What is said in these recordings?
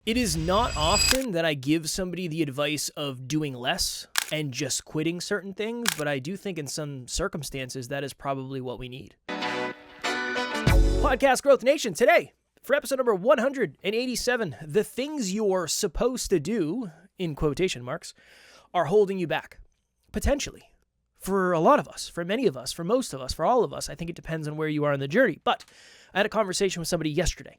It is not often that I give somebody the advice of doing less and just quitting certain things, but I do think in some circumstances that is probably what we need. Podcast Growth Nation, today, for episode number 187, the things you're supposed to do, in quotation marks, are holding you back. Potentially. For a lot of us, for many of us, for most of us, for all of us. I think it depends on where you are in the journey. But I had a conversation with somebody yesterday.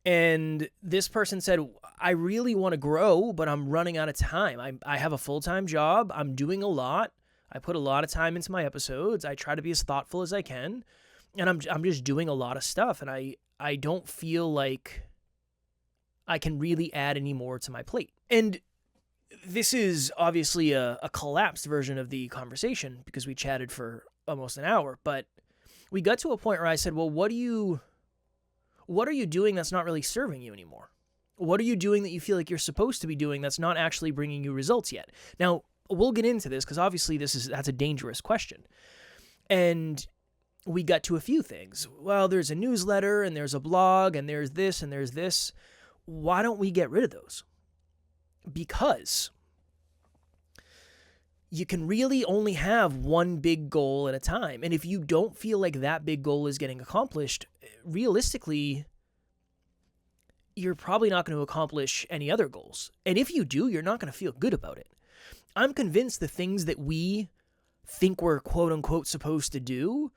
And this person said, I really want to grow, but I'm running out of time. I have a full-time job. I'm doing a lot. I put a lot of time into my episodes. I try to be as thoughtful as I can. And I'm just doing a lot of stuff. And I don't feel like I can really add any more to my plate. And this is obviously a collapsed version of the conversation because we chatted for almost an hour. But we got to a point where I said, well, what are you doing that's not really serving you anymore? What are you doing that you feel like you're supposed to be doing that's not actually bringing you results yet? Now, we'll get into this because obviously that's a dangerous question. And we got to a few things. Well, there's a newsletter and there's a blog and there's this and there's this. Why don't we get rid of those? Because you can really only have one big goal at a time. And if you don't feel like that big goal is getting accomplished, realistically, you're probably not going to accomplish any other goals. And if you do, you're not going to feel good about it. I'm convinced the things that we think we're quote unquote supposed to do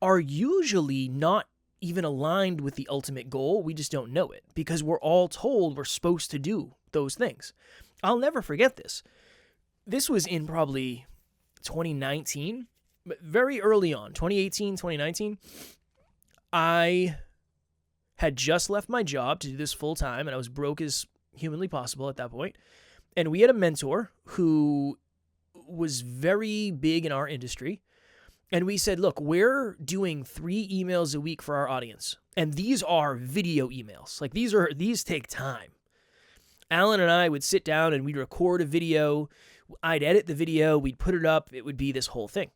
are usually not even aligned with the ultimate goal. We just don't know it because we're all told we're supposed to do those things. I'll never forget this. This was in probably 2019, but very early on, 2018, 2019. I had just left my job to do this full time, and I was broke as humanly possible at that point. And we had a mentor who was very big in our industry. And we said, look, we're doing 3 emails a week for our audience. And these are video emails. Like these take time. Alan and I would sit down and we'd record a video. I'd edit the video. We'd put it up. It would be this whole thing.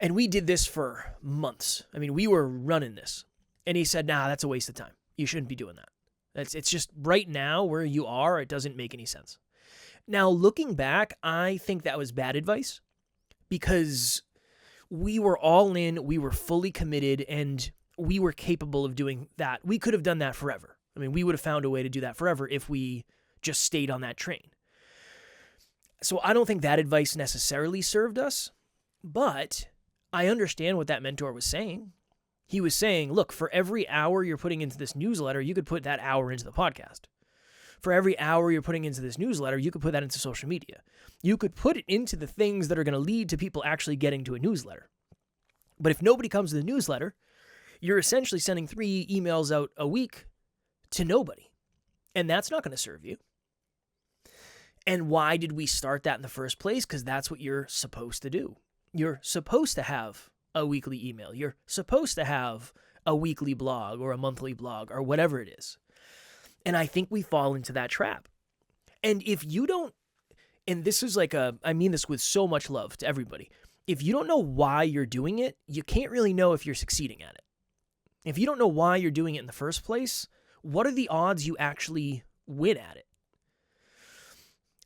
And we did this for months. I mean, we were running this. And he said, nah, that's a waste of time. You shouldn't be doing that. It's just right now where you are, it doesn't make any sense. Now, looking back, I think that was bad advice because we were all in, we were fully committed, and we were capable of doing that. We could have done that forever. I mean, we would have found a way to do that forever if we just stayed on that train. So I don't think that advice necessarily served us, but I understand what that mentor was saying. He was saying, look, for every hour you're putting into this newsletter, you could put that hour into the podcast. For every hour you're putting into this newsletter, you could put that into social media. You could put it into the things that are going to lead to people actually getting to a newsletter. But if nobody comes to the newsletter, you're essentially sending 3 emails out a week to nobody. And that's not going to serve you. And why did we start that in the first place? Because that's what you're supposed to do. You're supposed to have a weekly email. You're supposed to have a weekly blog or a monthly blog or whatever it is. And I think we fall into that trap. And if you don't, and this is I mean this with so much love to everybody. If you don't know why you're doing it, you can't really know if you're succeeding at it. If you don't know why you're doing it in the first place, what are the odds you actually win at it?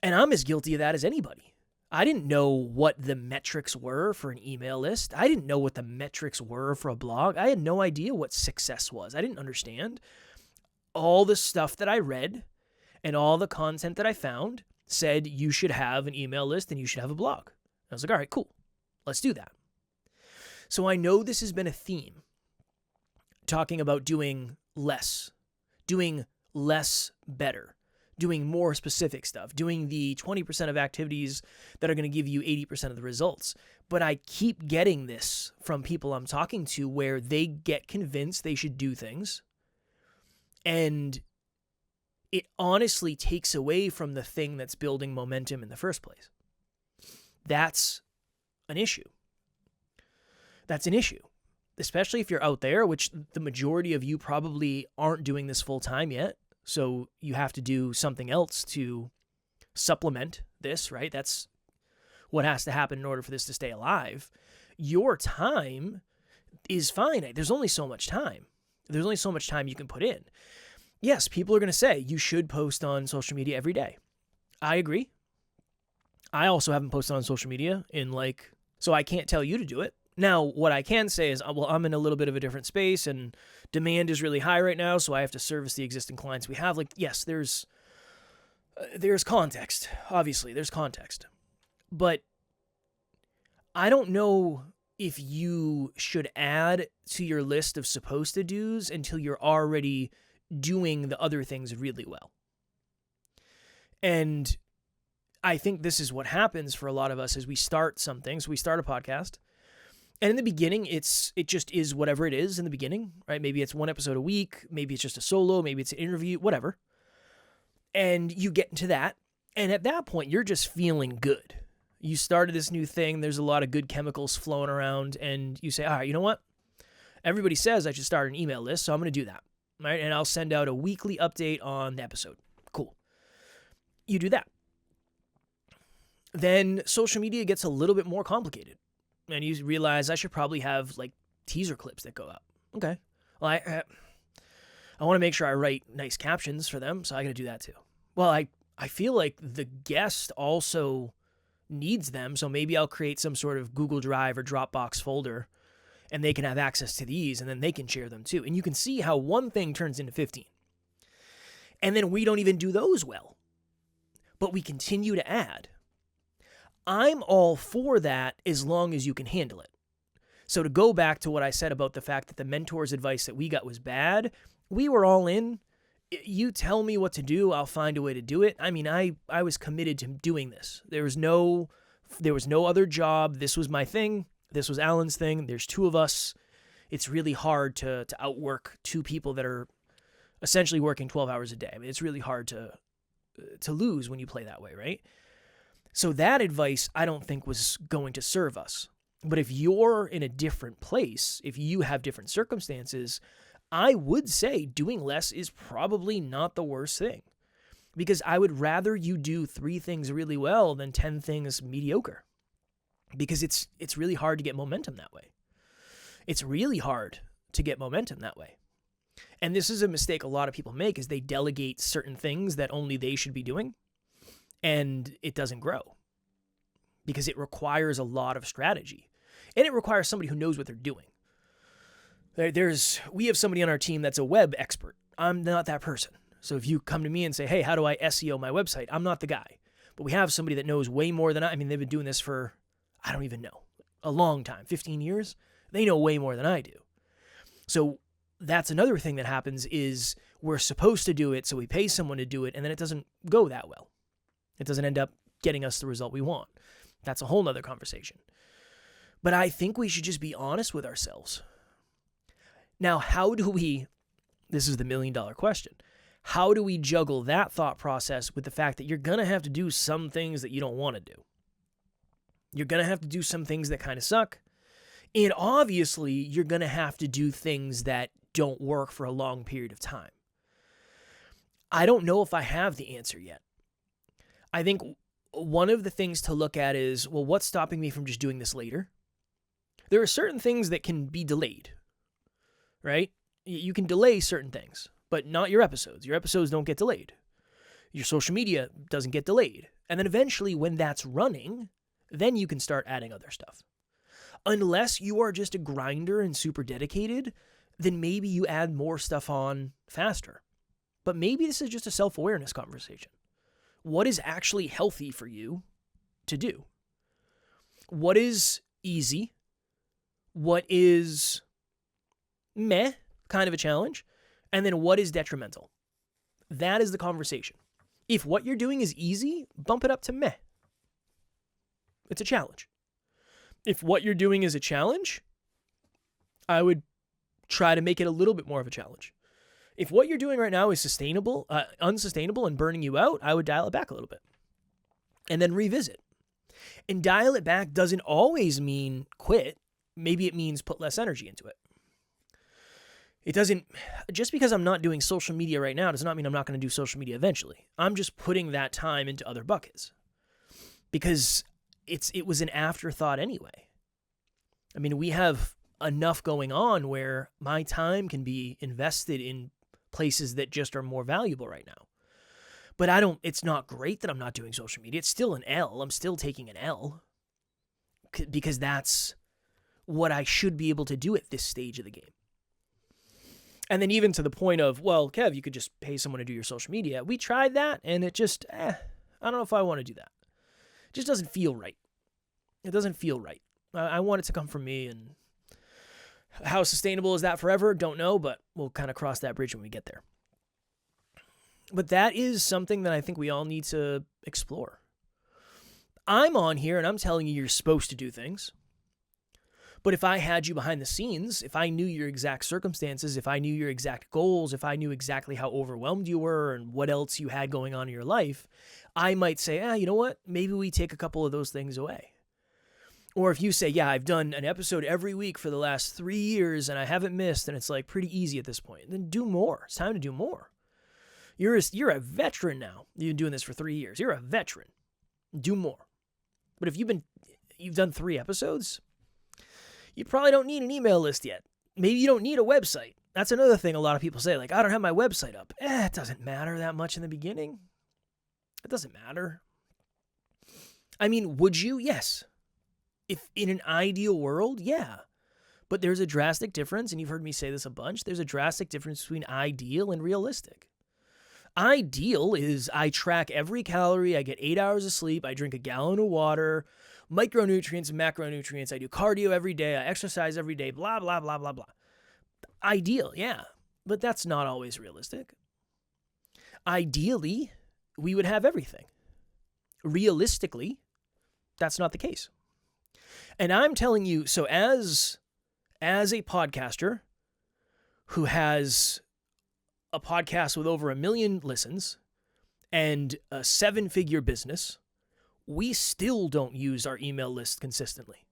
And I'm as guilty of that as anybody. I didn't know what the metrics were for an email list. I didn't know what the metrics were for a blog. I had no idea what success was. I didn't understand. All the stuff that I read and all the content that I found said you should have an email list and you should have a blog. I was like, all right, cool. Let's do that. So I know this has been a theme, talking about doing less better, doing more specific stuff, doing the 20% of activities that are going to give you 80% of the results. But I keep getting this from people I'm talking to where they get convinced they should do things. And it honestly takes away from the thing that's building momentum in the first place. That's an issue. That's an issue. Especially if you're out there, which the majority of you probably aren't doing this full time yet. So you have to do something else to supplement this, right? That's what has to happen in order for this to stay alive. Your time is finite. There's only so much time. There's only so much time you can put in. Yes, people are going to say you should post on social media every day. I agree. I also haven't posted on social media so I can't tell you to do it. Now, what I can say is, well, I'm in a little bit of a different space and demand is really high right now, so I have to service the existing clients we have. Yes, there's context. Obviously, there's context. But I don't know if you should add to your list of supposed to do's until you're already doing the other things really well. And I think this is what happens for a lot of us as we start something. So we start a podcast. And in the beginning, it just is whatever it is in the beginning, right? Maybe it's one episode a week. Maybe it's just a solo. Maybe it's an interview, whatever. And you get into that. And at that point, you're just feeling good. You started this new thing. There's a lot of good chemicals flowing around. And you say, all right, you know what? Everybody says I should start an email list, so I'm going to do that. Right? And I'll send out a weekly update on the episode. Cool. You do that. Then social media gets a little bit more complicated. And you realize I should probably have teaser clips that go out. Okay. Well, I want to make sure I write nice captions for them, so I got to do that too. Well, I feel like the guest also needs them, so maybe I'll create some sort of Google Drive or Dropbox folder, and they can have access to these, and then they can share them too. And you can see how one thing turns into 15. And then we don't even do those well. But we continue to add. I'm all for that as long as you can handle it. So to go back to what I said about the fact that the mentor's advice that we got was bad, we were all in. You tell me what to do, I'll find a way to do it. I mean, I was committed to doing this. There was no other job. This was my thing. This was Alan's thing. There's two of us. It's really hard to outwork two people that are essentially working 12 hours a day. I mean, it's really hard to lose when you play that way, right? So that advice, I don't think was going to serve us. But if you're in a different place, if you have different circumstances, I would say doing less is probably not the worst thing. Because I would rather you do 3 things really well than 10 things mediocre. Because it's really hard to get momentum that way. It's really hard to get momentum that way. And this is a mistake a lot of people make, is they delegate certain things that only they should be doing. And it doesn't grow because it requires a lot of strategy, and it requires somebody who knows what they're doing. We have somebody on our team that's a web expert. I'm not that person. So if you come to me and say, hey, how do I SEO my website? I'm not the guy, but we have somebody that knows way more than I mean, they've been doing this for, I don't even know, a long time, 15 years. They know way more than I do. So that's another thing that happens is we're supposed to do it. So we pay someone to do it, and then it doesn't go that well. It doesn't end up getting us the result we want. That's a whole nother conversation. But I think we should just be honest with ourselves. Now, this is the $1 million question. How do we juggle that thought process with the fact that you're going to have to do some things that you don't want to do? You're going to have to do some things that kind of suck. And obviously, you're going to have to do things that don't work for a long period of time. I don't know if I have the answer yet. I think one of the things to look at is, well, what's stopping me from just doing this later? There are certain things that can be delayed, right? You can delay certain things, but not your episodes. Your episodes don't get delayed. Your social media doesn't get delayed. And then eventually when that's running, then you can start adding other stuff. Unless you are just a grinder and super dedicated, then maybe you add more stuff on faster. But maybe this is just a self-awareness conversation. What is actually healthy for you to do? What is easy? What is meh, kind of a challenge? And then what is detrimental? That is the conversation. If what you're doing is easy, bump it up to meh. It's a challenge. If what you're doing is a challenge, I would try to make it a little bit more of a challenge. If what you're doing right now is unsustainable and burning you out, I would dial it back a little bit and then revisit. And dial it back doesn't always mean quit. Maybe it means put less energy into it. It doesn't, just because I'm not doing social media right now does not mean I'm not going to do social media eventually. I'm just putting that time into other buckets because it was an afterthought anyway. I mean, we have enough going on where my time can be invested in places that just are more valuable right now. But it's not great that I'm not doing social media. It's still an L. I'm still taking an L because that's what I should be able to do at this stage of the game. And then even to the point of, well, Kev, you could just pay someone to do your social media. We tried that, and it just, I don't know if I want to do that. It just doesn't feel right. It doesn't feel right. I want it to come from me, and how sustainable is that forever? Don't know, but we'll kind of cross that bridge when we get there. But that is something that I think we all need to explore. I'm on here, and I'm telling you you're supposed to do things. But if I had you behind the scenes, if I knew your exact circumstances, if I knew your exact goals, if I knew exactly how overwhelmed you were and what else you had going on in your life, I might say, you know what? Maybe we take a couple of those things away. Or if you say, yeah, I've done an episode every week for the last 3 years and I haven't missed and it's like pretty easy at this point, then do more. It's time to do more. You're a veteran now. You've been doing this for 3 years. You're a veteran. Do more. But if you've done 3 episodes, you probably don't need an email list yet. Maybe you don't need a website. That's another thing a lot of people say, like, I don't have my website up. It doesn't matter that much in the beginning. It doesn't matter. I mean, would you? Yes. If in an ideal world, yeah. But there's a drastic difference, and you've heard me say this a bunch, there's a drastic difference between ideal and realistic. Ideal is I track every calorie, I get 8 hours of sleep, I drink a gallon of water, micronutrients and macronutrients, I do cardio every day, I exercise every day, blah, blah, blah, blah, blah. Ideal, yeah, but that's not always realistic. Ideally, we would have everything. Realistically, that's not the case. And I'm telling you, so as a podcaster who has a podcast with over 1 million listens and a 7-figure business, we still don't use our email list consistently.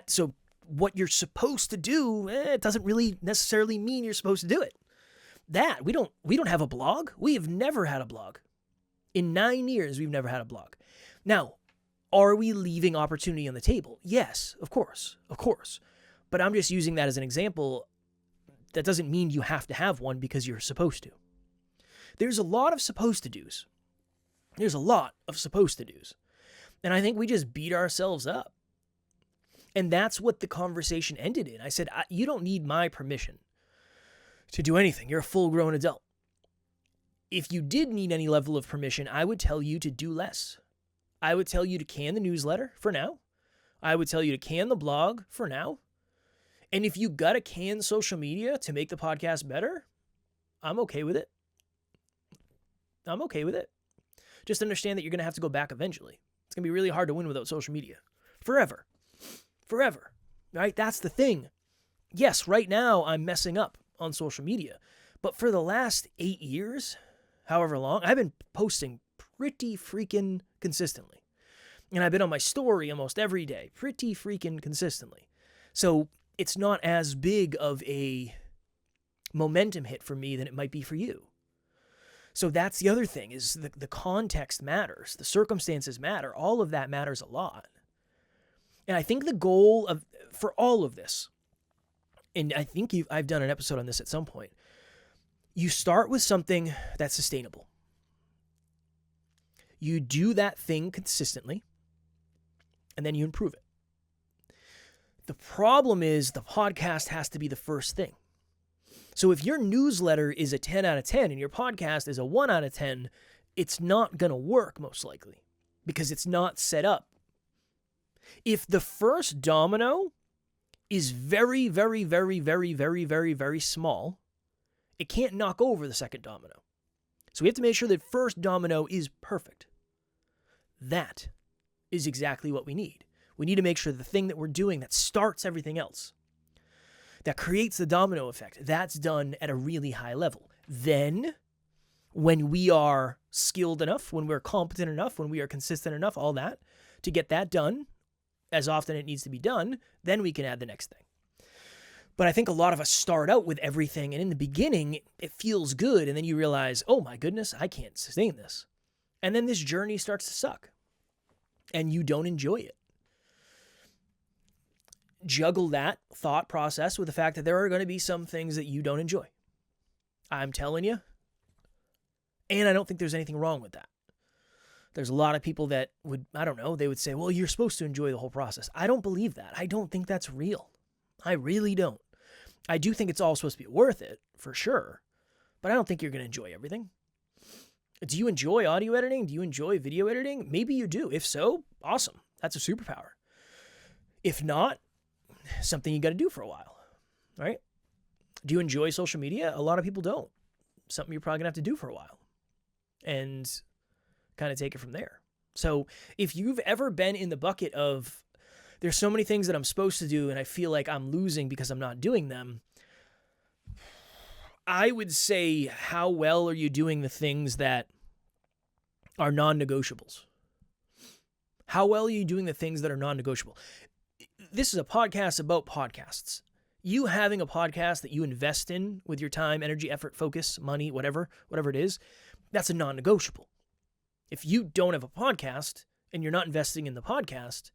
So what you're supposed to do, it doesn't really necessarily mean you're supposed to do it. We don't have a blog. We have never had a blog. In 9 years, we've never had a blog. Now, are we leaving opportunity on the table? Yes, of course. But I'm just using that as an example. That doesn't mean you have to have one because you're supposed to. There's a lot of supposed to do's. And I think we just beat ourselves up. And that's what the conversation ended in. I said, you don't need my permission to do anything. You're a full-grown adult. If you did need any level of permission, I would tell you to do less. I would tell you to can the newsletter for now. I would tell you to can the blog for now. And if you gotta can social media to make the podcast better, I'm okay with it. Just understand that you're gonna have to go back eventually. It's gonna be really hard to win without social media. Forever. Right? That's the thing. Yes, right now I'm messing up on social media. But for the last 8 years, however long, I've been posting pretty freaking consistently. And I've been on my story almost every day, pretty freaking consistently. So it's not as big of a momentum hit for me than it might be for you. So that's the other thing, is the context matters. The circumstances matter. All of that matters a lot. And I think the goal for all of this, and I think I've done an episode on this at some point, you start with something that's sustainable. You do that thing consistently, and then you improve it. The problem is the podcast has to be the first thing. So if your newsletter is a 10 out of 10 and your podcast is a 1 out of 10, it's not going to work most likely because it's not set up. If the first domino is very, very, very, very, very, very, very small, it can't knock over the second domino. So we have to make sure that first domino is perfect. That is exactly what we need. We need to make sure the thing that we're doing that starts everything else, that creates the domino effect, that's done at a really high level. Then, when we are skilled enough, when we're competent enough, when we are consistent enough, all that, to get that done as often as it needs to be done, then we can add the next thing. But I think a lot of us start out with everything, and in the beginning, it feels good, and then you realize, oh my goodness, I can't sustain this. And then this journey starts to suck, and you don't enjoy it. juggle that thought process with the fact that there are going to be some things that you don't enjoy. I'm telling you. And I don't think there's anything wrong with that. There's a lot of people that would, I don't know, they would say, well, you're supposed to enjoy the whole process. I don't believe that. I don't think that's real. I really don't. I do think it's all supposed to be worth it, for sure. But I don't think you're going to enjoy everything. Do you enjoy audio editing? Do you enjoy video editing? Maybe you do. If so, awesome. That's a superpower. If not, something you got to do for a while, right? Do you enjoy social media? A lot of people don't. Something you're probably going to have to do for a while and kind of take it from there. So if you've ever been in the bucket of there's so many things that I'm supposed to do and I feel like I'm losing because I'm not doing them, I would say, how well are you doing the things that are non-negotiables? How well are you doing the things that are non-negotiable? This is a podcast about podcasts. You having a podcast that you invest in with your time, energy, effort, focus, money, whatever it is, that's a non-negotiable. If you don't have a podcast and you're not investing in the podcast,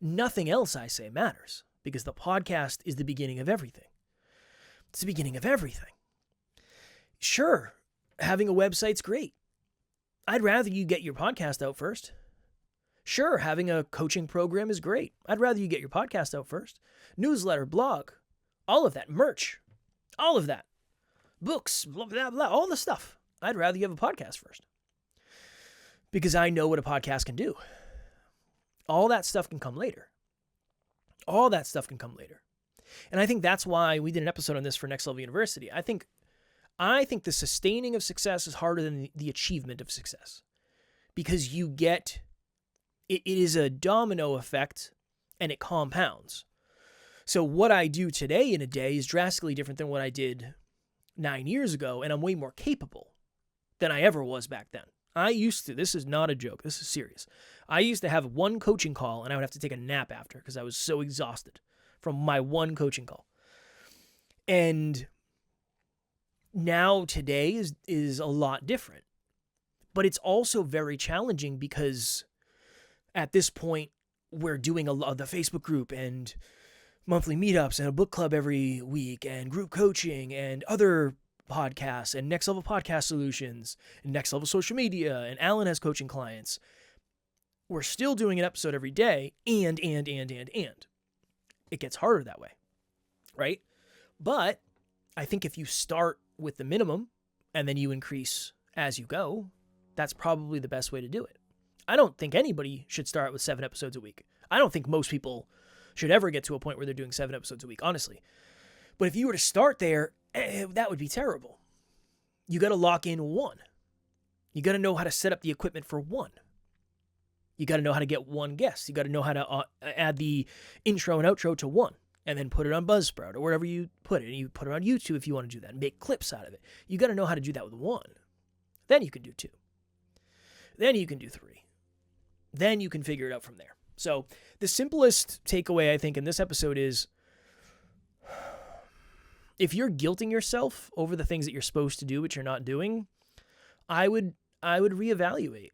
nothing else I say matters, because the podcast is the beginning of everything. It's the beginning of everything. Sure, having a website's great. I'd rather you get your podcast out first. Sure, having a coaching program is great. I'd rather you get your podcast out first. Newsletter, blog, all of that, merch, all of that, books, blah, blah, blah, all the stuff. I'd rather you have a podcast first, because I know what a podcast can do. All that stuff can come later. All that stuff can come later. And I think that's why we did an episode on this for Next Level University. I think the sustaining of success is harder than the achievement of success, because you get, it is a domino effect and it compounds. So what I do today in a day is drastically different than what I did 9 years ago, and I'm way more capable than I ever was back then. I used to, this is not a joke, this is serious. I used to have one coaching call and I would have to take a nap after because I was so exhausted from my one coaching call. And now today is a lot different. But it's also very challenging because at this point we're doing a lot of the Facebook group and monthly meetups and a book club every week and group coaching and other podcasts and Next Level Podcast Solutions and Next Level Social Media, and Alan has coaching clients. We're still doing an episode every day, and. It gets harder that way, right? But I think if you start with the minimum and then you increase as you go, that's probably the best way to do it. I don't think anybody should start with 7 episodes a week. I don't think most people should ever get to a point where they're doing 7 episodes a week, honestly. But if you were to start there, that would be terrible. You got to lock in 1. You got to know how to set up the equipment for 1. You got to know how to get 1 guest. You got to know how to add the intro and outro to 1, and then put it on Buzzsprout or wherever you put it. And you put it on YouTube if you want to do that and make clips out of it. You got to know how to do that with 1. Then you can do 2. Then you can do 3. Then you can figure it out from there. So the simplest takeaway, I think, in this episode is, if you're guilting yourself over the things that you're supposed to do but you're not doing, I would reevaluate.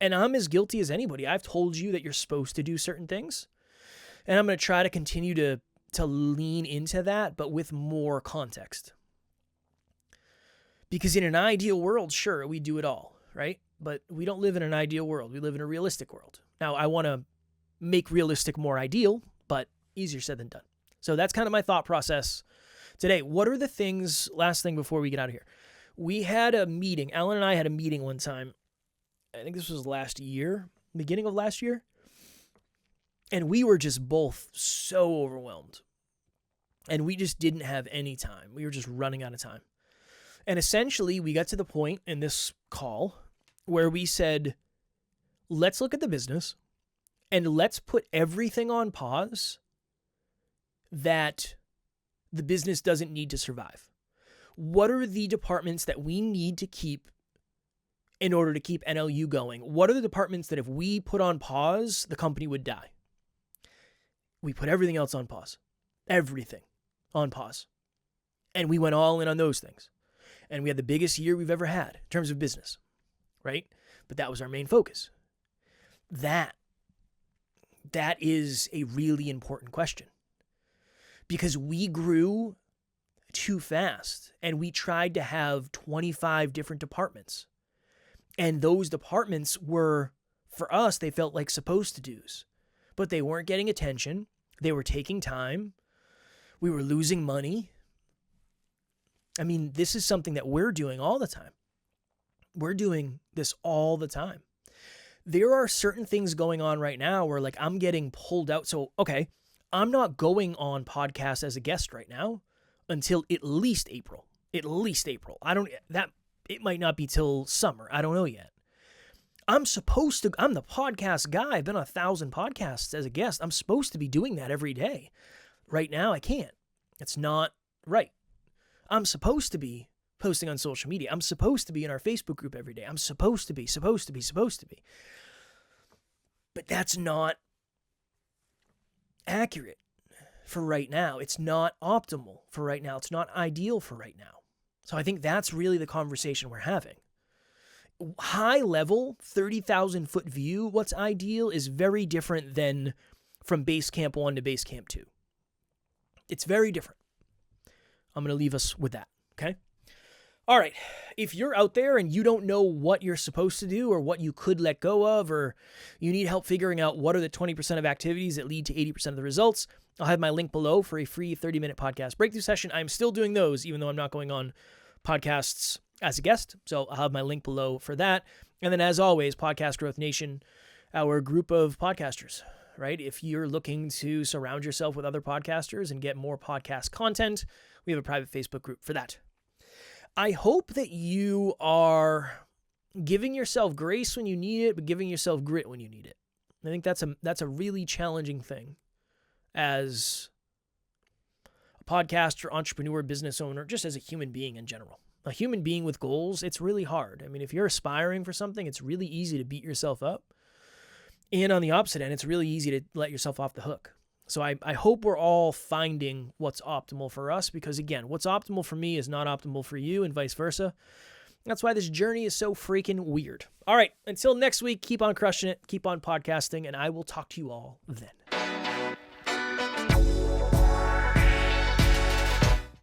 And I'm as guilty as anybody. I've told you that you're supposed to do certain things, and I'm going to try to continue to lean into that, but with more context. Because in an ideal world, sure, we do it all, right? But we don't live in an ideal world. We live in a realistic world. Now, I want to make realistic more ideal, but easier said than done. So that's kind of my thought process today. What are the things, last thing before we get out of here. We had a meeting. Alan and I had a meeting one time. I think this was last year, beginning of last year. And we were just both so overwhelmed. And we just didn't have any time. We were just running out of time. And essentially, we got to the point in this call where we said, let's look at the business and let's put everything on pause that the business doesn't need to survive. What are the departments that we need to keep in order to keep NLU going? What are the departments that if we put on pause, the company would die? We put everything else on pause. Everything on pause. And we went all in on those things. And we had the biggest year we've ever had in terms of business, right? But that was our main focus. That is a really important question. because we grew too fast and we tried to have 25 different departments. And those departments were, for us, they felt like supposed to do's, but they weren't getting attention. They were taking time. We were losing money. I mean, this is something that we're doing all the time. We're doing this all the time. There are certain things going on right now where like I'm getting pulled out. So, okay, I'm not going on podcasts as a guest right now until at least April. It might not be till summer. I don't know yet. I'm the podcast guy. I've been on 1,000 podcasts as a guest. I'm supposed to be doing that every day. Right now, I can't. It's not right. I'm supposed to be posting on social media. I'm supposed to be in our Facebook group every day. I'm supposed to be. But that's not accurate for right now. It's not optimal for right now. It's not ideal for right now. So I think that's really the conversation we're having. High level, 30,000 foot view, what's ideal is very different than from base camp 1 to base camp 2. It's very different. I'm going to leave us with that, okay? All right, if you're out there and you don't know what you're supposed to do or what you could let go of, or you need help figuring out what are the 20% of activities that lead to 80% of the results, I'll have my link below for a free 30-minute podcast breakthrough session. I'm still doing those, even though I'm not going on podcasts as a guest. So I'll have my link below for that. And then as always, Podcast Growth Nation, our group of podcasters, right? If you're looking to surround yourself with other podcasters and get more podcast content, we have a private Facebook group for that. I hope that you are giving yourself grace when you need it, but giving yourself grit when you need it. I think that's a really challenging thing as a podcaster, entrepreneur, business owner, just as a human being in general. A human being with goals, it's really hard. I mean, if you're aspiring for something, it's really easy to beat yourself up. And on the opposite end, it's really easy to let yourself off the hook. So I hope we're all finding what's optimal for us, because again, what's optimal for me is not optimal for you and vice versa. That's why this journey is so freaking weird. All right, until next week, keep on crushing it, keep on podcasting, and I will talk to you all then.